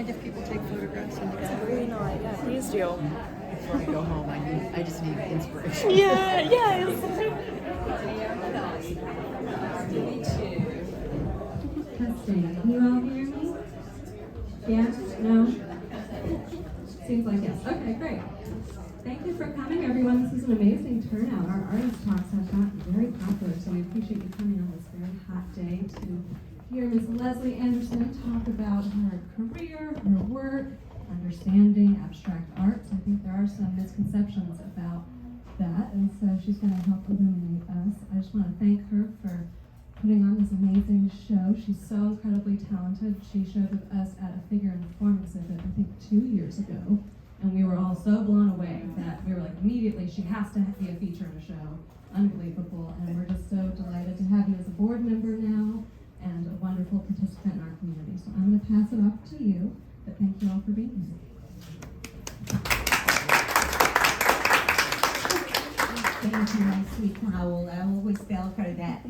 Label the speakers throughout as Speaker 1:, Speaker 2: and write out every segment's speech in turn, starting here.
Speaker 1: if people take photographs in the
Speaker 2: That's a
Speaker 1: gallery?
Speaker 2: really nice. Yeah, please do.
Speaker 3: Before I go home, I just need inspiration.
Speaker 2: Yeah, yes.
Speaker 4: Testing. Can you all hear me? Yes? No? Seems like yes. Okay, great. Thank you for coming, everyone. This is an amazing turnout. Our artist talks have gotten very popular, so we appreciate you coming on this very hot day to hear Ms. Leslie Anderson talk about her career, her work, understanding abstract arts. I think there are some misconceptions about that, and so she's going to help illuminate us. I just want to thank her for putting on this amazing show. She's so incredibly talented. She showed with us at a figure and form exhibit, I think 2 years ago, and we were all so blown away that we were like, immediately, she has to be a feature in the show. Unbelievable, and we're just so delighted to have you as a board member now and a wonderful participant in our community. So I'm going to pass it off to you, but thank you all for being here.
Speaker 5: Thank you, my sweet Howell. I always tell her that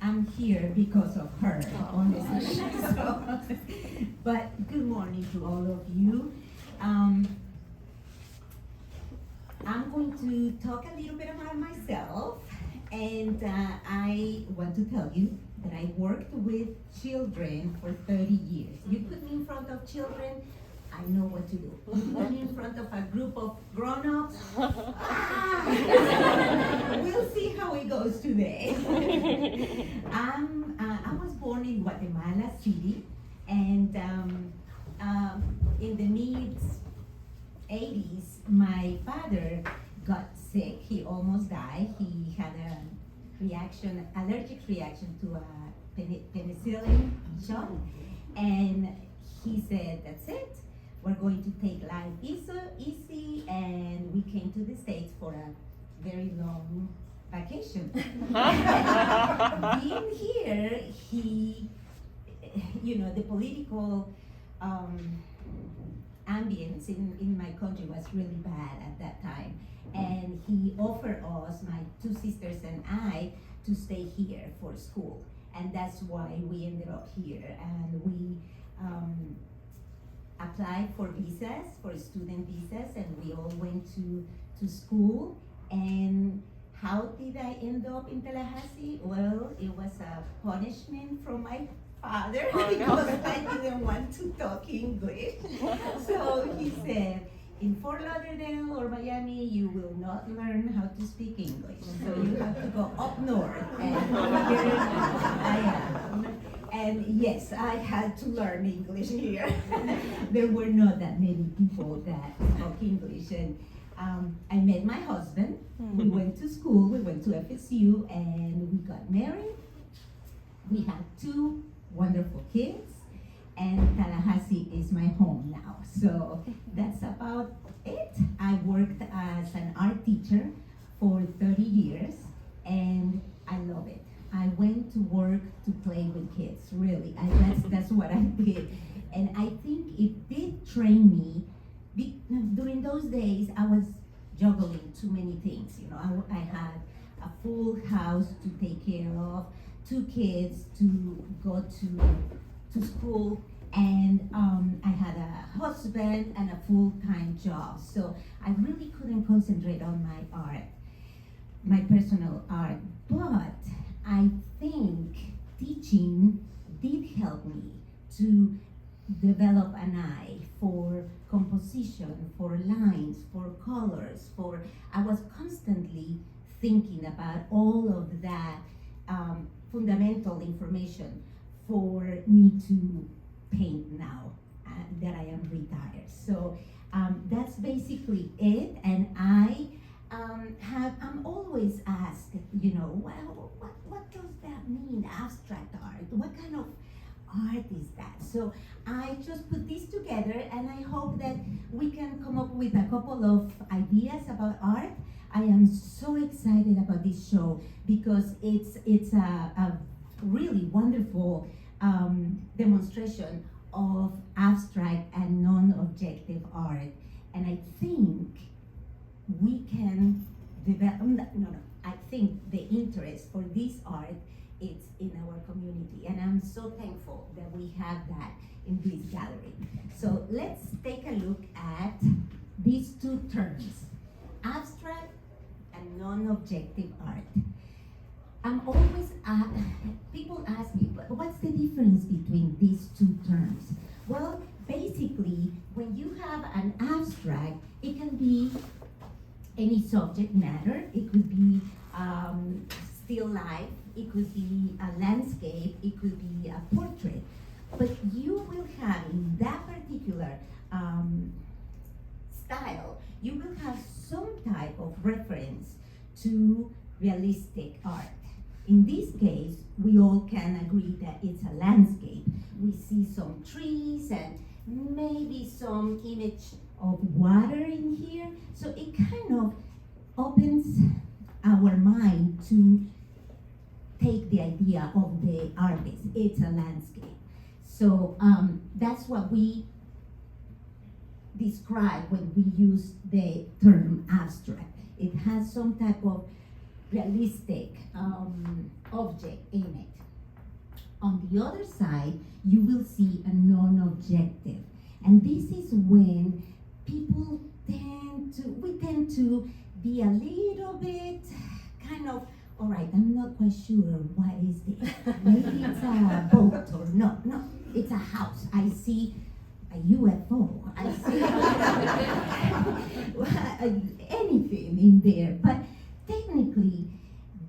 Speaker 5: I'm here because of her, honestly. So, but good morning to all of you. I'm going to talk a little bit about myself, and I want to tell you that I worked with children for 30 years. You put me in front of children, I know what to do. You put me in front of a group of grown-ups, we'll see how it goes today. I was born in Guatemala City, and in the mid-80s, my father got sick. He almost died. He had allergic reaction to a penicillin shot, and he said, that's it. We're going to take life easy, and we came to the States for a very long vacation. Being here, the political ambience in my country was really bad at that time. And he offered us, my two sisters and I, to stay here for school. And that's why we ended up here. And we applied for visas, for student visas, and we all went to school. And how did I end up in Tallahassee? Well, it was a punishment from my father because I didn't want to talk English. So he said, in Fort Lauderdale or Miami, you will not learn how to speak English. So you have to go up north. And here I am. And yes, I had to learn English here. There were not that many people that spoke English. And I met my husband. We went to school, we went to FSU, and we got married. We had 2 wonderful kids. And Tallahassee is my home now. So that's about it. I worked as an art teacher for 30 years, and I love it. I went to work to play with kids, really. That's what I did. And I think it did train me. During those days, I was juggling too many things. I had a full house to take care of, 2 kids to go to school, and I had a husband and a full-time job. So I really couldn't concentrate on my art, my personal art. But I think teaching did help me to develop an eye for composition, for lines, for colors, I was constantly thinking about all of that fundamental information for me to paint now that I am retired. So that's basically it. And I'm always asked, well, what does that mean, abstract art? What kind of art is that? So I just put this together, and I hope that we can come up with a couple of ideas about art. I am so excited about this show because it's a really wonderful demonstration of abstract and non-objective art. And I think we can develop, I think the interest for this art it's in our community. And I'm so thankful that we have that in this gallery. So let's take a look at these two terms, abstract and non-objective art. I'm always, people ask me, what's the difference between these two terms? Well, basically, when you have an abstract, it can be any subject matter. It could be still life, it could be a landscape, it could be a portrait. But you will have, in that particular style, you will have some type of reference to realistic art. In this case, we all can agree that it's a landscape. We see some trees and maybe some image of water in here. So it kind of opens our mind to take the idea of the artist. It's a landscape. So that's what we describe when we use the term abstract. It has some type of realistic object in it. On the other side, you will see a non-objective. And this is when people we tend to be a little bit kind of, all right, I'm not quite sure what is this. Maybe it's a boat or no, it's a house. I see a UFO. I see anything in there. But technically,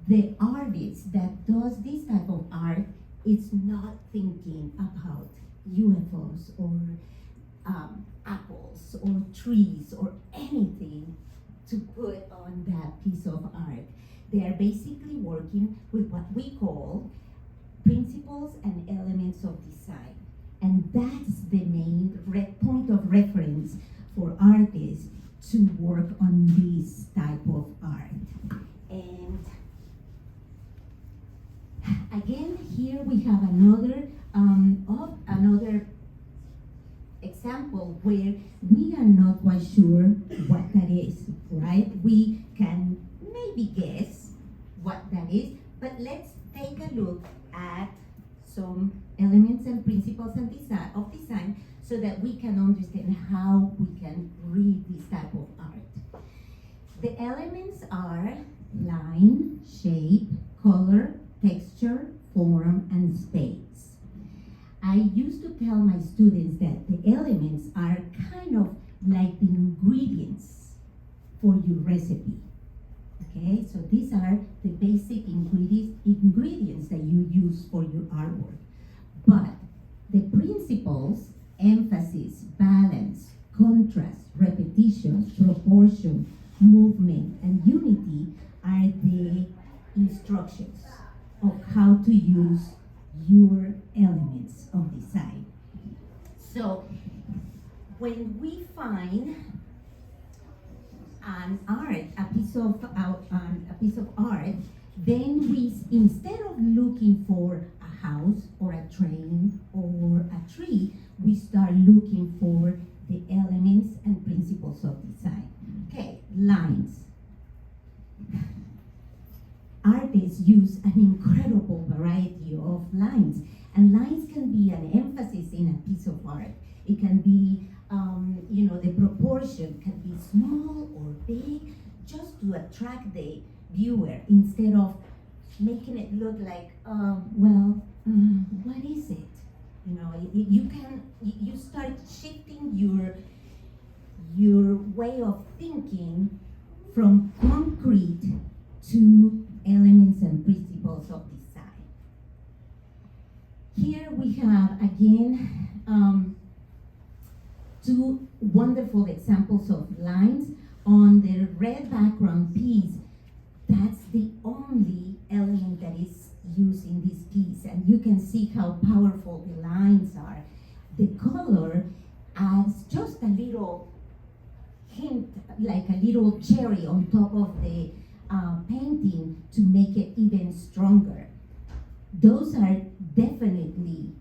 Speaker 5: the artist that does this type of art is not thinking about UFOs or apples or trees or anything to put on that piece of art. They are basically working with what we call principles and elements of design. And that's the main point of reference for artists to work on this type of art. And again, here we have another example where we are not quite sure what that is, right? We can maybe guess what that is, but let's take a look at some elements and principles and design so that we can understand how we can read this type of art. The elements are line, shape, color, texture, form, and space. I used to tell my students that the elements are kind of like the ingredients for your recipe. Okay, so these are the basic ingredients that you use for your artwork. But the principles, emphasis, balance, contrast, repetition, proportion, movement, and unity are the instructions of how to use your elements of design. So when we find a piece of art, then we, instead of looking for a house or a train or a tree, we start looking for the elements and principles of design. Okay, lines. Artists use an incredible variety of lines, and lines can be an emphasis in a piece of art. It can be, the proportion can be small or big, just to attract the viewer instead of making it look like, what is it? You start shifting your way of thinking from concrete to elements and principles of design. Here we have again two wonderful examples of lines. On the red background piece, that's the only element that is used in this piece, and you can see how powerful the lines are. The color adds just a little hint, like a little cherry on top of the painting to make it even stronger. Those are definitely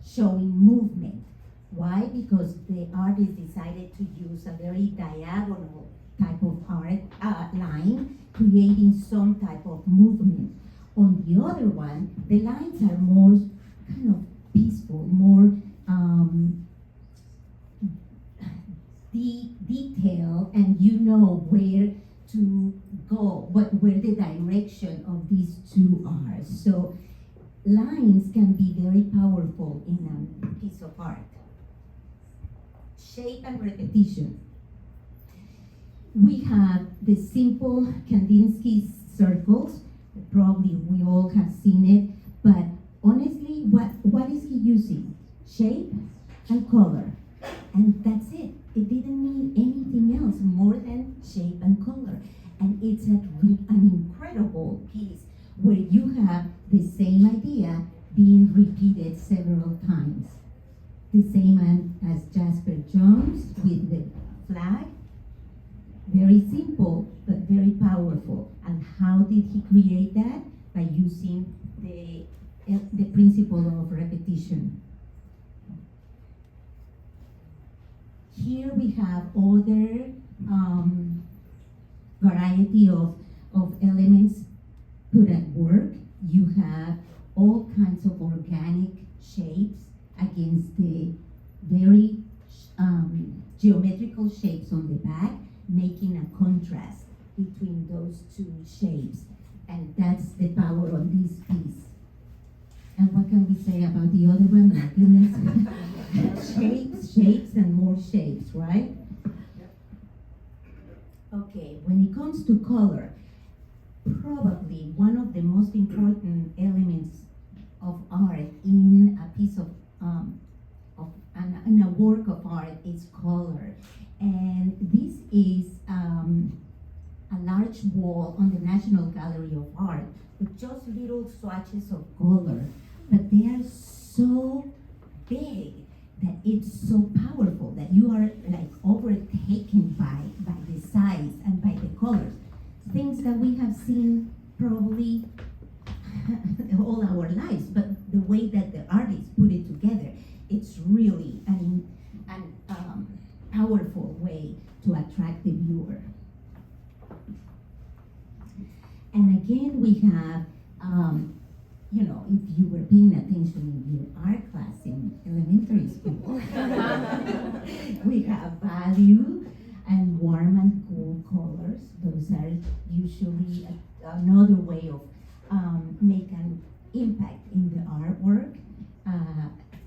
Speaker 5: showing movement. Why? Because the artist decided to use a very diagonal type of art line, creating some type of movement. On the other one, the lines are more kind of peaceful, more detail, and you know where to go, where the direction of these two are. So lines can be very powerful in a piece of art. Shape and repetition. We have the simple Kandinsky circles. Probably we all have seen it, but honestly, what is he using? Shape and color, and that's it. It didn't need anything else more than shape and color, and it's an incredible piece where you have the same idea being repeated several times. The same as Jasper Jones with the flag. Very simple, but very powerful. And how did he create that? By using the principle of repetition. Here we have other variety of elements put at work. You have all kinds of organic shapes against the very geometrical shapes on the back, making a contrast between those two shapes. And that's the power of this piece. And what can we say about the other one? My goodness. Shapes, and more shapes, right? Okay, when it comes to color, probably one of the most important elements of art in a piece of in a work of art is color. And this is a large wall on the National Gallery of Art with just little swatches of color, but they are so big that it's so powerful that you are like overtaken by the size and by the colors. Things that we have seen probably all our lives, but the way that the artists put it together, it's really an powerful way to attract the viewer. And again, we have, if you were paying attention in your art class in elementary school, we have value and warm and cool colors. Those are usually another way of make an impact in the artwork.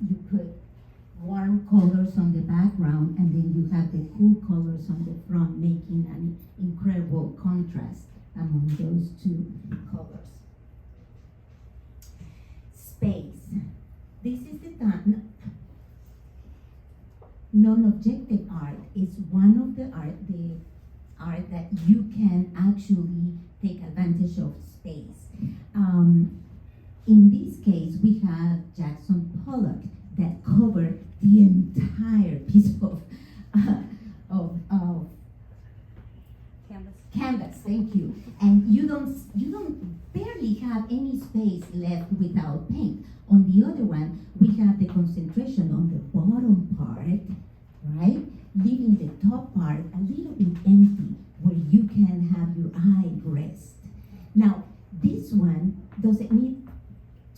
Speaker 5: You put warm colors on the background, and then you have the cool colors on the front, making an incredible contrast among those two colors. Space. This is the time. Non-objective art is one of the art that you can actually take advantage of space. In this case, we have Jackson Pollock that covered the entire piece of canvas. Thank you. And you don't barely have any space left without paint. On the other one, we have the concentration on the bottom part, right? Leaving the top part a little bit empty where you can have your eye rest. Now, this one, does it need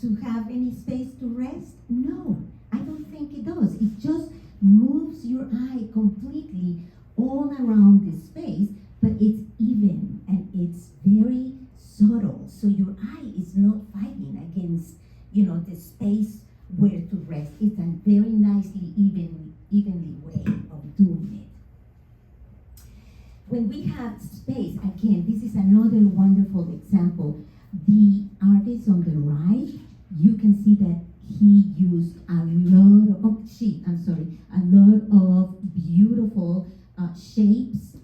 Speaker 5: to have any space to rest? No, I don't think it does. It just moves your eye completely all around the space, but it's even and it's very subtle. So your eye is not fighting against, the space where to rest. It's a very nicely, evenly way of doing it. When we have space, again, this is another wonderful example. The artist on the right, you can see that he used a lot of beautiful shapes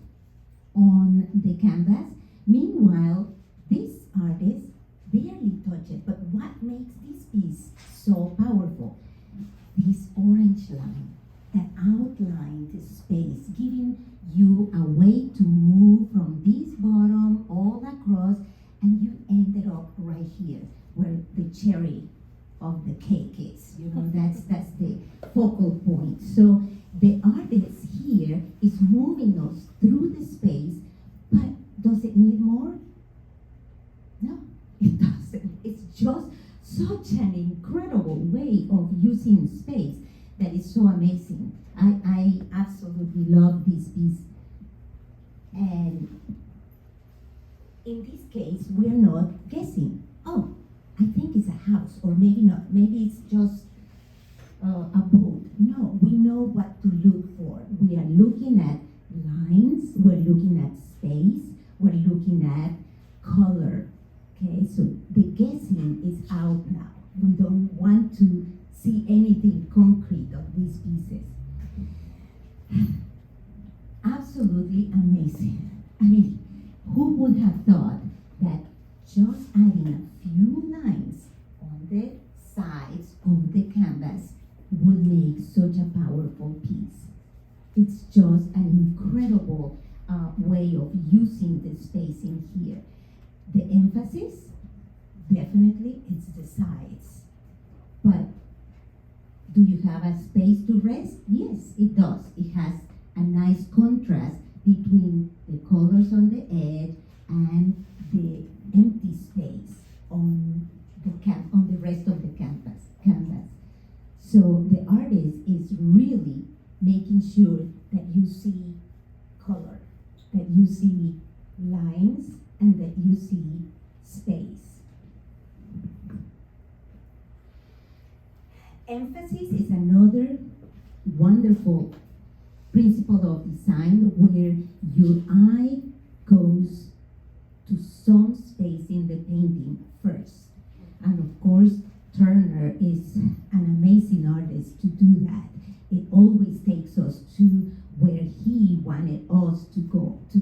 Speaker 5: on the canvas. Meanwhile, this artist barely touched it, but what makes this piece so powerful? This orange line that outlined the space, giving you a way to move from this bottom all across, and you ended up right here where the cherry of the cake is. That's the focal point. So the artist here is moving us through the space, but does it need more? No, it doesn't. just such an incredible way of using space that is so amazing. I absolutely love this piece. And in this case, we're not guessing. Oh, I think it's a house, or maybe not. Maybe it's just a boat. No, we know what to look for. We are looking at lines, we're looking at space, we're looking at color. Okay, so the guessing is out now. We don't want to see anything concrete of these pieces. Absolutely amazing. I mean, who would have thought that just adding a few lines on the sides of the canvas would make such a powerful piece? It's just an incredible way of using the space in here. The emphasis, definitely, it's the sides. But do you have a space to rest? Yes, it does. It has a nice contrast between the colors on the edge and the empty space on the rest of the canvas. So the artist is really making sure that you see color, that you see lines, and that you see space. Emphasis is another wonderful principle of design where your eye goes to some space in the painting first. And of course, Turner is an amazing artist to do that. It always takes us to where he wanted us to go to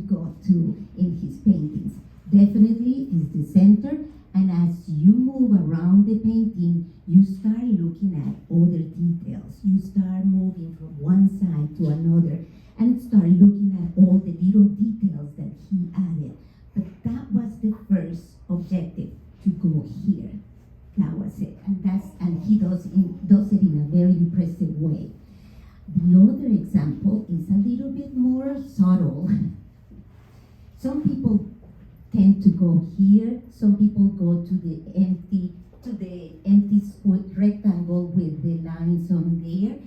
Speaker 5: in his paintings. Definitely is the center, and as you move around the painting, you start looking at other details. You start moving from one side to another and start looking at all the little details that he added. But that was the first objective, to go here. That was it, and he does it in a very impressive way. The other example is a little bit more subtle. Some people tend to go here. Some people go to the empty square rectangle with the lines on there.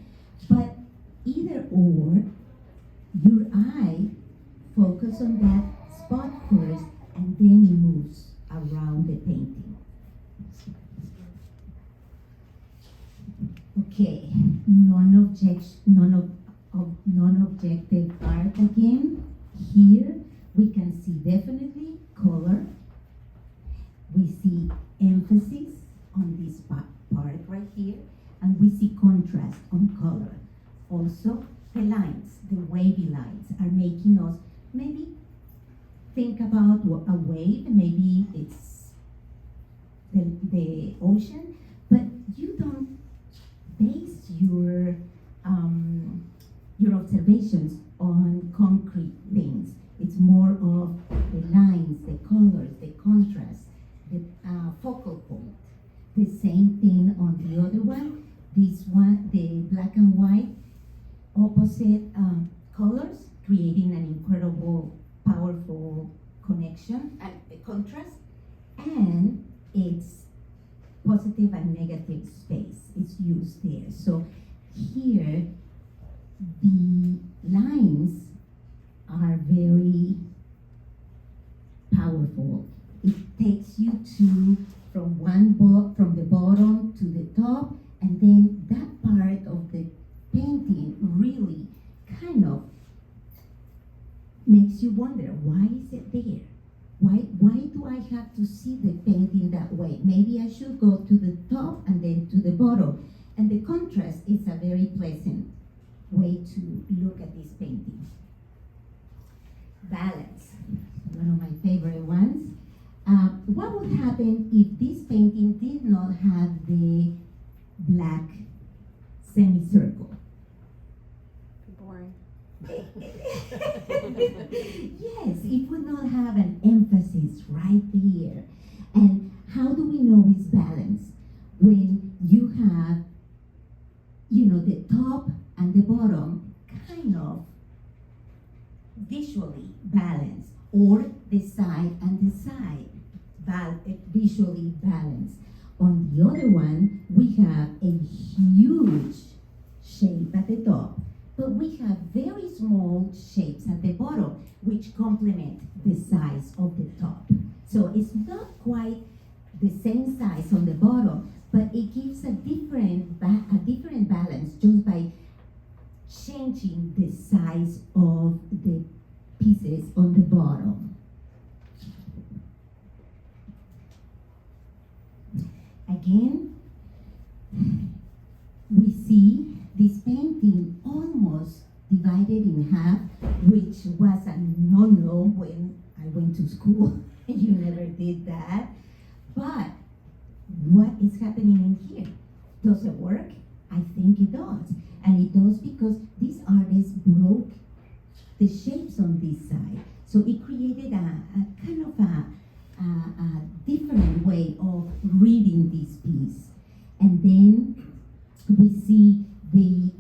Speaker 5: But either or, your eye focus on that spot first, and then it moves around the painting. Okay, non-objective art again. Here we can see definitely color. We see emphasis on this part right here, and we see contrast on color. Also, the lines, the wavy lines, are making us maybe think about a wave. Maybe it's the ocean, but you don't base your observations on concrete things. It's more of the lines, the colors, the contrast, the focal point. The same thing on the other one. This one, the black and white, opposite colors, creating an incredible, powerful connection and contrast. And it's positive and negative space is used there. So here, the lines are very powerful. It takes you from the bottom to the top, and then that part of the painting really kind of makes you wonder, why is it there? Why do I have to see the painting that way? Maybe I should go to the top and then to the bottom. And the contrast is a very pleasant way to look at this painting. Balance, one of my favorite ones. What would happen if this painting did not have the black semicircle?
Speaker 2: Boring.
Speaker 5: Yes, it would not have an emphasis right here. And how do we know it's balanced? When you have, the top and the bottom kind of visually balanced, or the side and the side visually balanced. On the other one, we have a huge shape at the top, but we have very small shapes at the bottom, which complement the size of the top. So it's not quite the same size on the bottom, but it gives a different balance just by changing the size of the pieces on the bottom. Again, we see this painting almost divided in half, which was a no-no when I went to school. You never did that. But what is happening in here? Does it work? I think it does. And it does because this artist broke the shapes on this side. So it created a kind of a different way of reading this piece. And then we see the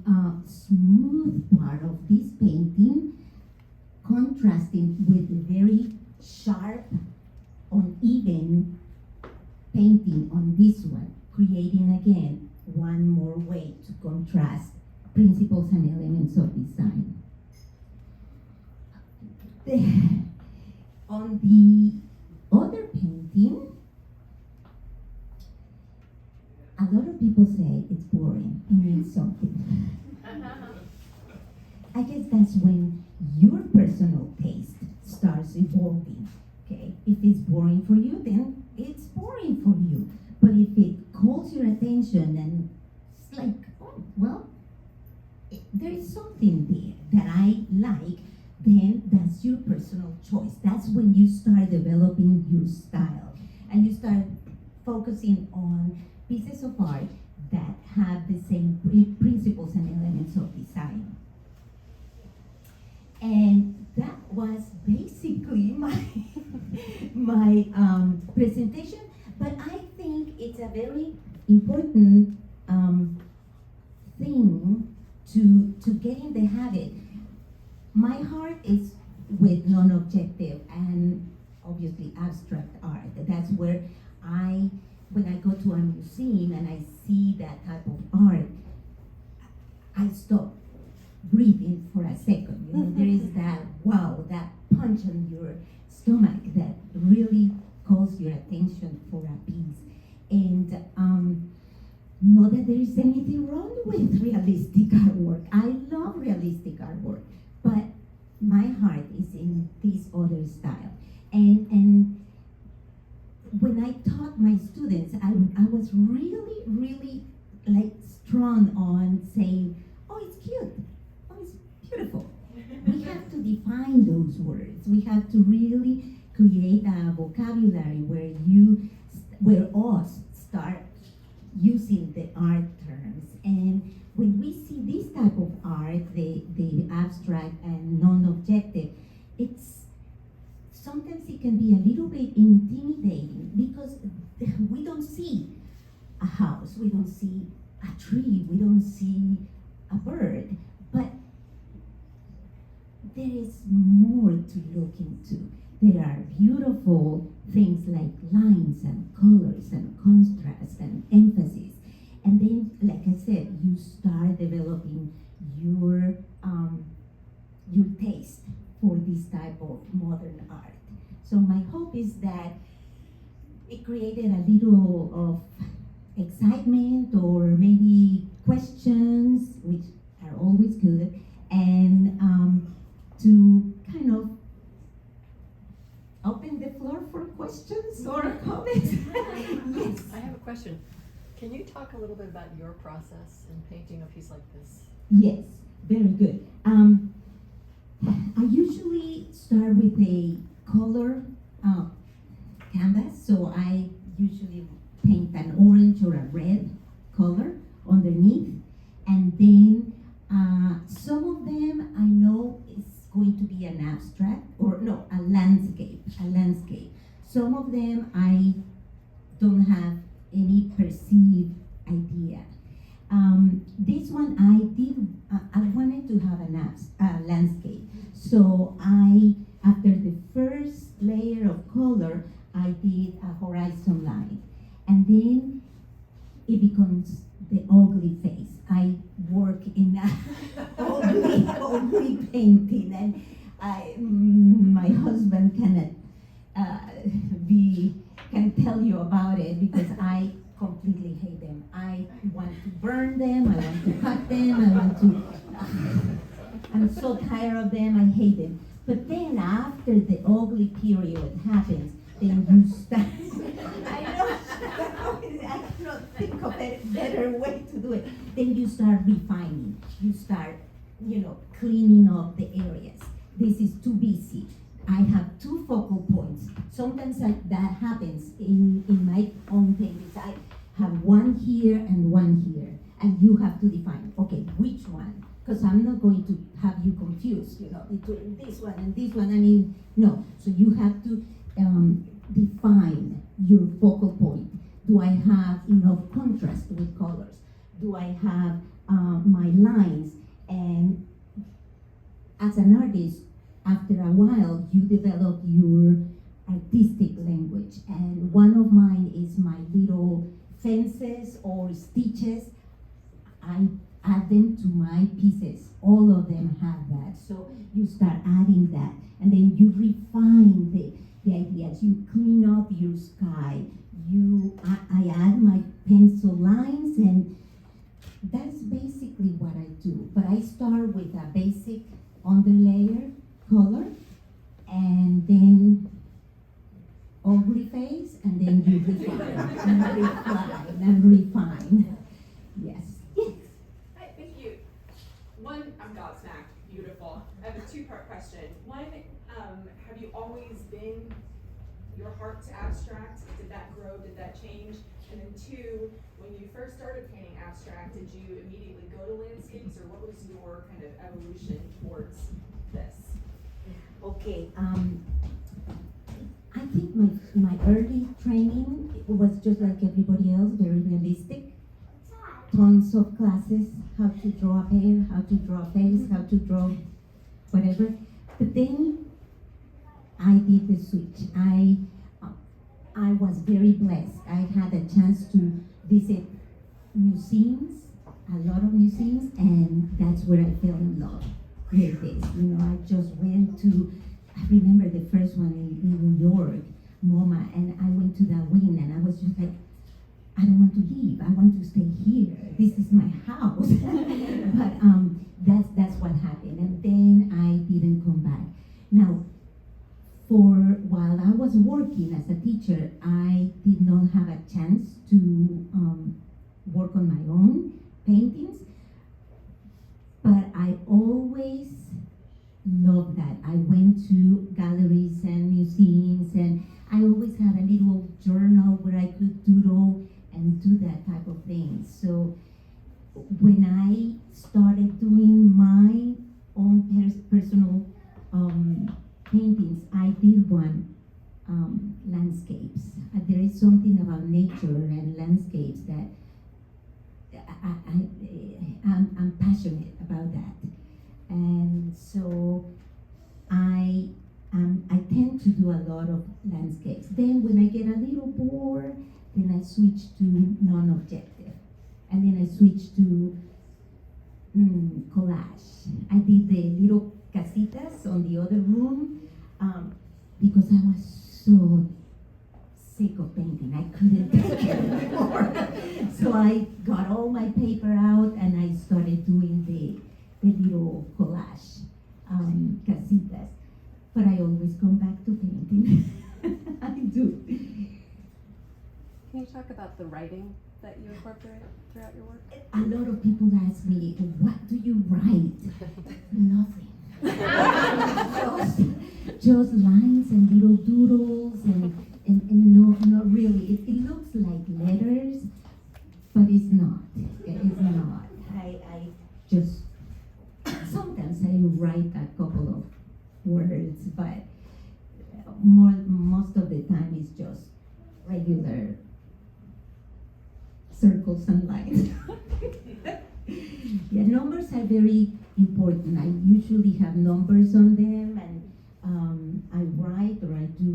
Speaker 5: smooth part of this painting contrasting with the very sharp, uneven painting on this one, creating again one more way to contrast principles and elements of design. On the other painting, a lot of people say it's boring, it means something. I guess that's when your personal taste starts evolving, okay? If it's boring for you, then it's boring for you. But if it calls your attention and it's like, oh, well, there is something there that I like, then that's your personal choice. That's when you start developing your style and you start focusing on pieces of art that have the same principles and elements of design. And that was basically my presentation, but I think it's a very important thing to get in the habit. My heart is with non-objective and obviously abstract art. That's where when I go to a museum and I see that type of art, I stop breathing for a second. You know, there is that wow, that punch on your stomach that really calls your attention for a piece. And not that there is anything wrong with realistic artwork. I love realistic artwork, but my heart is in this other style. And when I taught my students, I was really like strong on saying, oh, it's cute, oh, it's beautiful. We have to define those words. We have to really create a vocabulary where us start using the art terms. And when we see this type of art, the abstract and non-objective, sometimes it can be a little bit intimidating because we don't see a house, we don't see a tree, we don't see a bird, but there is more to look into. There are beautiful things like lines and colors and contrast and emphasis. And then, like I said, you start developing your taste for this type of modern art. So my hope is that it created a little of excitement or maybe questions, which are always good, and to kind of open the floor for questions or comments. Yes.
Speaker 3: I have a question. Can you talk a little bit about your process in painting a piece like this?
Speaker 5: Yes, very good. I usually start with a color canvas, so I usually paint an orange or a red color underneath, and then some of them I know is going to be an abstract, or no, a landscape. Some of them I don't have any perceived idea. This one I wanted to have a landscape. So after the first layer of color, I did a horizon line. And then it becomes the ugly face. I work in a ugly painting, and my husband can tell you about it because I completely hate them. I want to burn them, I want to cut them, I'm so tired of them, I hate them. But then after the ugly period happens, then you start, I cannot think of a better way to do it. Then you start refining, you start, cleaning up the areas. This is too busy. I have 2 focal points. Sometimes that happens in my own paintings. I have one here and one here, and you have to define, okay, which one? Because I'm not going to have you confused, between this one and this one. No. So you have to define your focal point. Do I have enough contrast with colors? Do I have my lines? And as an artist, after a while, you develop your artistic language. And one of mine is my little fences or stitches. I add them to my pieces. All of them have that. So you start adding that. And then you refine the ideas. You clean up your sky. I add my pencil lines, and that's basically what I do. But I start with a basic underlayer color, and then ugly face, and then you refine and refine. Yes.
Speaker 1: Hi, thank you. One, I'm gobsmacked. Beautiful. I have a 2-part question. One, have you always been your heart to abstract? Did that grow? Did that change? And then 2, when you first started painting abstract, did you immediately go to landscapes, or what was your kind of evolution towards this?
Speaker 5: Okay. I think my early training was just like everybody else, very realistic. Tons of classes, how to draw a hair, how to draw a face, how to draw whatever. But then I did the switch. I was very blessed. I had a chance to visit museums, a lot of museums, and that's where I fell in love with this. I just went to, I remember the first one in New York, MoMA, and I went to that wing, and I was just like, I don't want to leave. I want to stay here. This is my house. But that's what happened, and then I didn't come back. Now, while I was working as a teacher, I did not have a chance to work on my own paintings, but I always loved that. I went to galleries and museums, and I always had a little journal where I could doodle and do that type of thing. So when I started doing my own personal paintings, I did one landscapes. There is something about nature and landscapes that I'm passionate about that, and so I tend to do a lot of landscapes. Then when I get a little bored, then I switch to non-objective, and then I switch to collage. I did the little casitas on the other room because I was so sick of painting. I couldn't take it anymore. So I got all my paper out and I started doing the little collage casitas. But I always come back to painting. I do.
Speaker 2: Can you talk about the writing that you incorporate throughout your work?
Speaker 5: A lot of people ask me, what do you write? Nothing. just lines and little doodles and not really. It looks like letters, but it's not. It's not. I just, sometimes I write a couple of words, but most of the time it's just regular circles and lines. Yeah, numbers are very important. I usually have numbers on them, and I write or I do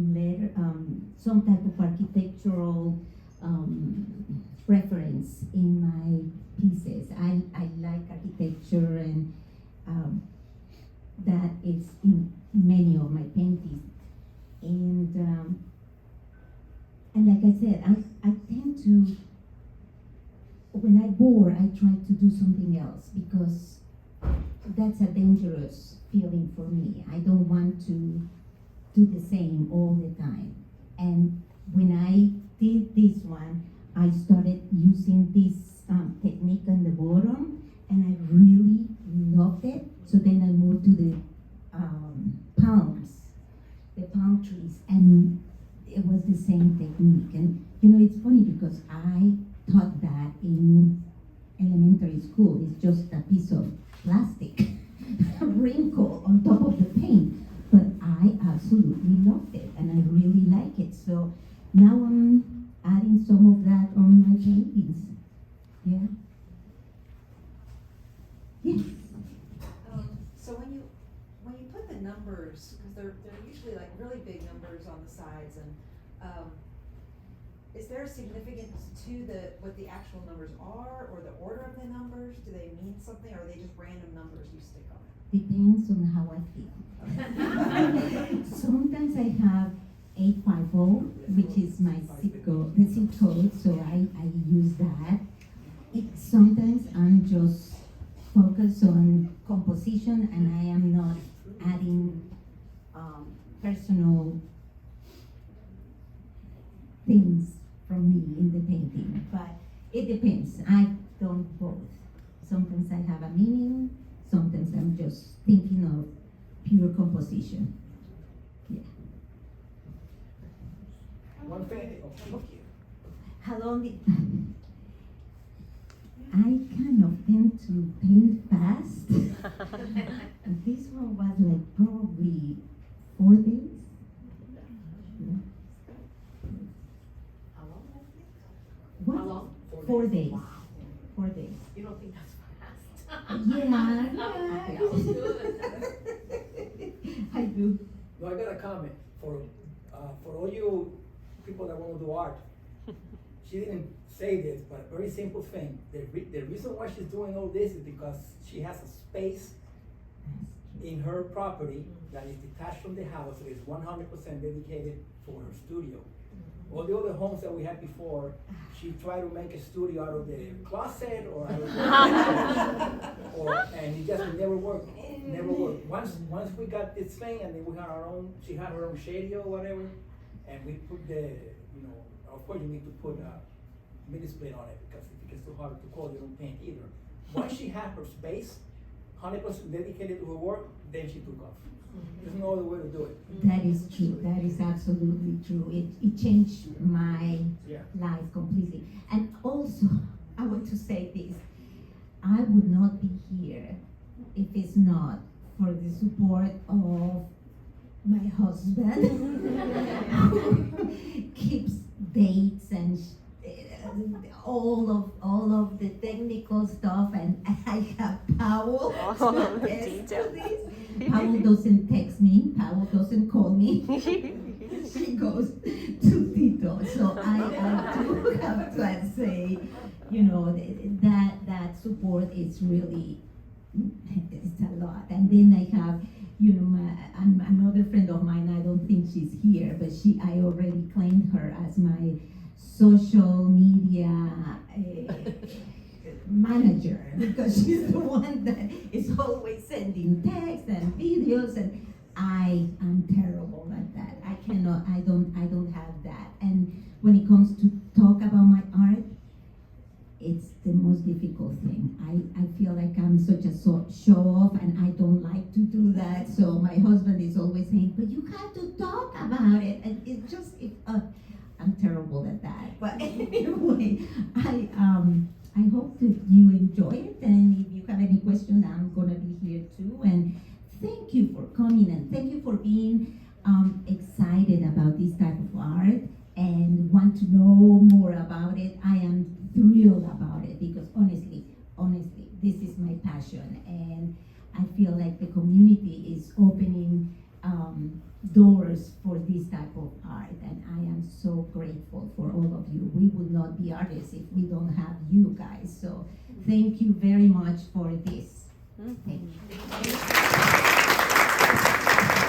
Speaker 5: some type of architectural reference in my pieces. I like architecture, and that is in many of my paintings. And like I said, I tend to, when I bore, I try to do something else, because that's a dangerous feeling for me. I don't want to do the same all the time. And when I did this one, I started using this technique on the bottom, and I really loved it. So then I moved to the palm trees, and it was the same technique. And you know, it's funny because I taught that in elementary school. It's just a piece of plastic wrinkle on top of the paint, but I absolutely loved it, and I really like it. So now I'm adding some of that on my paintings. Yeah. Yes.
Speaker 6: So when you put the numbers, because they're usually like really big numbers on the sides, and is there a significance to what the actual numbers are, or the order of the numbers? Do they mean something, or are they just random numbers you stick on it?
Speaker 5: Depends on how I feel. Sometimes I have 850, which is my zip code, so I use that. Sometimes I'm just focused on composition, and I am not adding personal things from me in the painting, but it depends. I've done both. Sometimes I have a meaning, sometimes I'm just thinking of pure composition. Yeah.
Speaker 7: One thing,
Speaker 5: How long did I kind of tend to paint fast. And this one was like probably 4 days. Yeah.
Speaker 3: How long was it?
Speaker 5: What?
Speaker 3: How long?
Speaker 5: 4 days. 4 days.
Speaker 3: You don't think that's fast?
Speaker 5: Yeah.
Speaker 3: That was good.
Speaker 5: I do.
Speaker 7: no, I got a comment for all you people that want to do art. She didn't say this, but a very simple thing. The reason why she's doing all this is because she has a space in her property that is detached from the house. It is 100% dedicated for her studio. All the other homes that we had before, she tried to make a studio out of the closet or out of and it just never worked. Never worked. Once we got this thing, and then we had our own. She had her own shady or whatever, and we put of course you need to put a mini split on it, because if it gets too hard to call, you don't paint either. Once she had her space, 100% dedicated to her work, then she took off. There's no other way to do it.
Speaker 5: That is true. That is absolutely true. It changed my life completely. And also, I want to say this. I would not be here if it's not for the support of my husband, who keeps dates and all of the technical stuff, and I have Powell to attest to this. Powell doesn't text me, Powell doesn't call me. She goes to Tito. So I do have to say, that support is really, it's a lot. And then I have, another friend of mine, I don't think she's here, but I already claimed her as my social media manager, because she's the one that is always sending texts and videos, and I am terrible at that. I don't have that. And when it comes to talk about my art, it's the most difficult thing. I feel like I'm such a show off, and I don't like to do that. So my husband is always saying, but you have to talk about it. And it's just, I'm terrible at that. But anyway, I hope that you enjoy it. And if you have any questions, I'm gonna be here too. And thank you for coming, and thank you for being excited about this type of art and want to know more about it. I am thrilled about it, because honestly, this is my passion, and I feel like the community is opening doors for this type of art, and I am so grateful for all of you. We would not be artists if we don't have you guys. So thank you very much for this.
Speaker 2: Mm.
Speaker 5: Thank you.